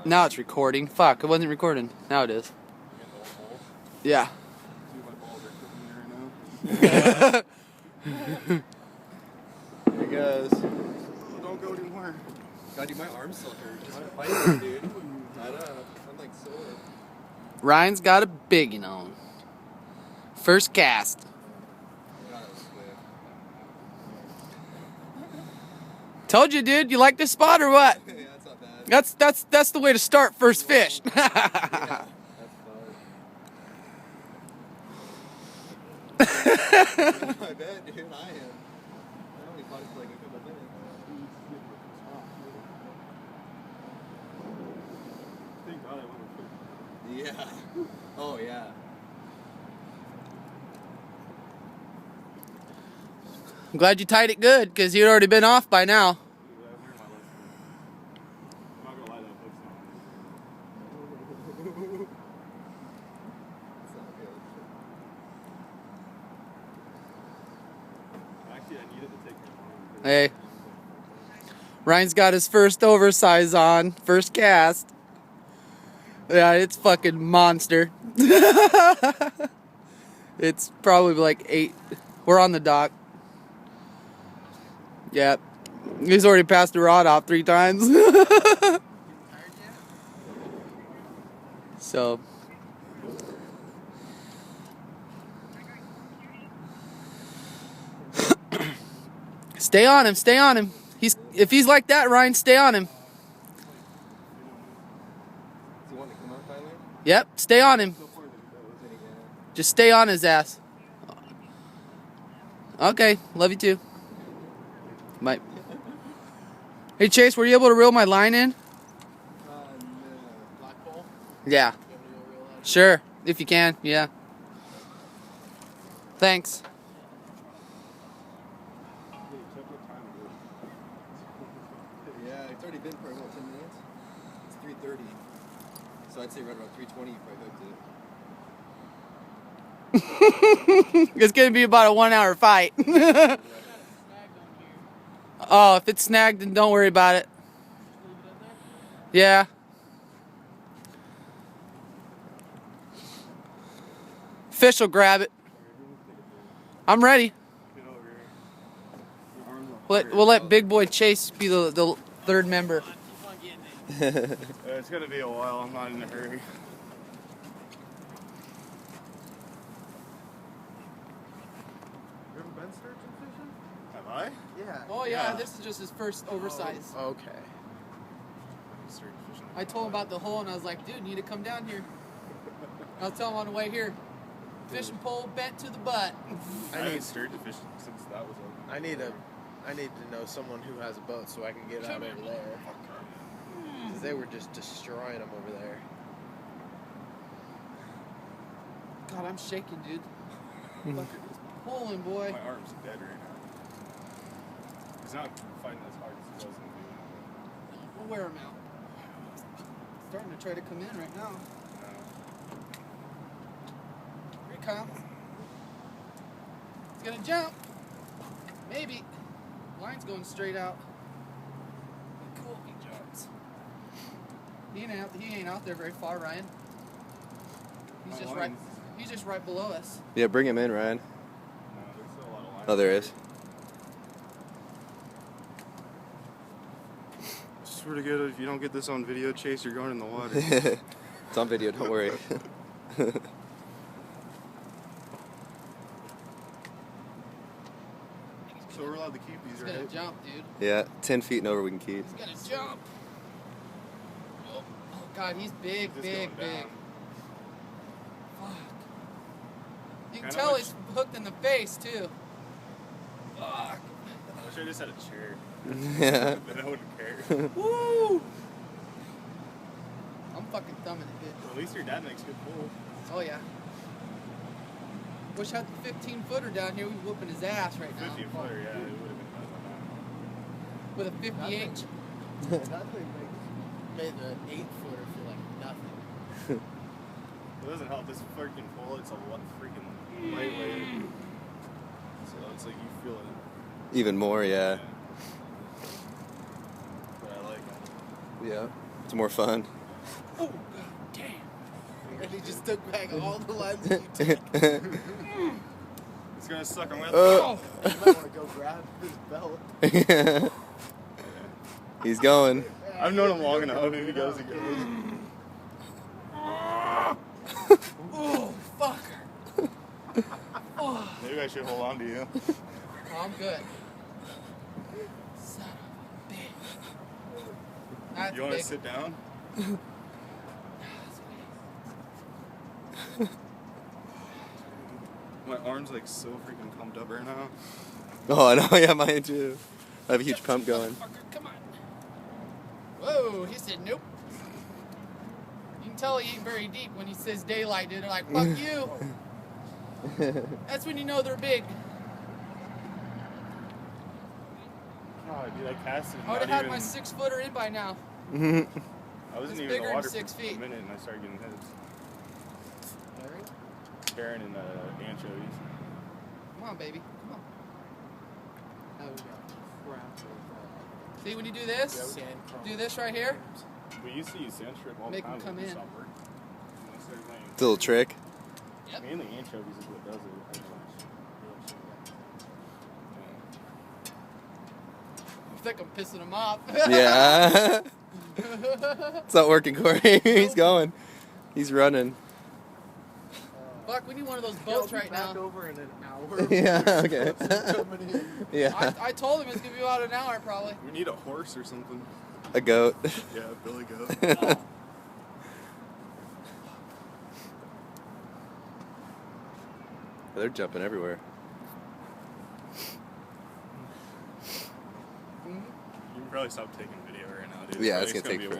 Now it's recording. Fuck, it wasn't recording. Now it is. Yeah. There he goes. Don't go anymore. God, dude, my arms still hurt. Just fighting, dude. I know. I'm like sore. Ryan's got a biggin on. First cast. God, that was quick. Told you, dude. You like this spot or what? Yeah, that's not bad. That's the way to start first fish. Yeah, that's fun. I bet, dude. I am. I only caught it for like a couple minutes. Thank God I went with Yeah. Oh, yeah. I'm glad you tied it good, because you'd already been off by now. I've learned my lesson. I'm not gonna lie, that book's not. It's not good. Actually, I needed to take my mom. Hey. Ryan's got his first oversize on. First cast. Yeah, it's fucking monster. It's probably like 8. We're on the dock. Yep. He's already passed the rod off 3 times. So. Stay on him, stay on him. If he's like that, Ryan, stay on him. Does he want to come out finally? Yep, stay on him. Go for it. Just stay on his ass. Okay, love you too. Bye. Hey Chase, were you able to reel my line in? Black pole? Yeah. Sure, if you can, yeah. Thanks. Yeah, it's already been for about 10 minutes. It's 3:30. So I'd say right about 3:20 if I hooked it. It's gonna be about a 1-hour fight. Oh, if it's snagged, then don't worry about it. Yeah. Fish will grab it. I'm ready. Get over here. Your arms on fire. We'll let Big Boy Chase be the third member. It's gonna be a while. I'm not in a hurry. You ever been sturgeon fishing? Have I? Yeah. Oh Yeah. this is just his first oversize. Okay. Sturgeon fishing. I told him about the hole and I was like, dude, you need to come down here. I'll tell him on the way here. Fishing pole bent to the butt. I haven't sturgeon fishing since that was open. I need to know someone who has a boat so I can get out over there. Because they were just destroying them over there. God, I'm shaking, dude. Look at this pulling, boy. My arm's dead right now. He's not fighting as hard as he was in the beginning. We'll wear him out. Starting to try to come in right now. Here he comes. He's gonna jump. Maybe. Line's going straight out. Cool, he jumps. He ain't out there very far, Ryan. He's just right below us. Yeah, bring him in, Ryan. No, there's still a lot of line. Oh, there is. I swear to God, if you don't get this on video, Chase, you're going in the water. It's on video, don't worry. So we're allowed to keep these, He's gonna right? jump, dude. Yeah, 10 feet and over we can keep. He's gonna jump. Oh God, he's big, Just big, going big. down. Fuck. You can Kinda tell like- he's hooked in the face too. Fuck. I wish I just had a chair. Yeah. Then I wouldn't care. Woo! I'm fucking thumbing it, dude. At least your dad makes good pulls. Oh yeah. Wish I had the 15-footer down here. We'd be whooping his ass right now. 50 footer, yeah, it would have been better than With a 58. That thing made the 8-footer feel like nothing. that. It doesn't help. This freaking pole, it's a lot freaking lightweight. So it's like you feel it. Even more, yeah. But I like it. Yeah. It's more fun. Oh, damn. And he just took back all the lines that you took. It's gonna suck. I'm gonna. Oh. You might want to go grab his belt. He's going. I've known him long enough. If he goes, he goes. Oh, fucker. Oh, Maybe I should hold on to you. I'm good. Son of a bitch. That's You want to big. sit down? My arm's like so freaking pumped up right now. Oh, I know. Yeah, mine too. I have a huge pump going. Motherfucker, come on. Whoa, he said nope. You can tell he ain't very deep when he says daylight, dude. They're like, fuck you. That's when you know they're big. Oh, dude, I casted. I would have had my 6-footer in by now. I wasn't It's even in bigger the than water 6 for feet. a minute, and I started getting hits. Karen and anchovies. Come on, baby. Come on. Oh, we got crap. See, when you do this, do this right here. We used to use sand strip all the Make 'em time. come but it in. stopped working. And I started laying- It's a little trick. Yep. Mainly anchovies is what does it. I think I'm pissing him off. Yeah. It's not working, Corey. He's going. He's running. Fuck, we need one of those boats right now. Over in an hour. Yeah, okay. Coming in. Yeah. I told him it's gonna be about an hour probably. We need a horse or something. A goat. Yeah, Billy Goat. They're jumping everywhere. You can probably stop taking video right now, dude. Yeah, Like, it's gonna take be a forever.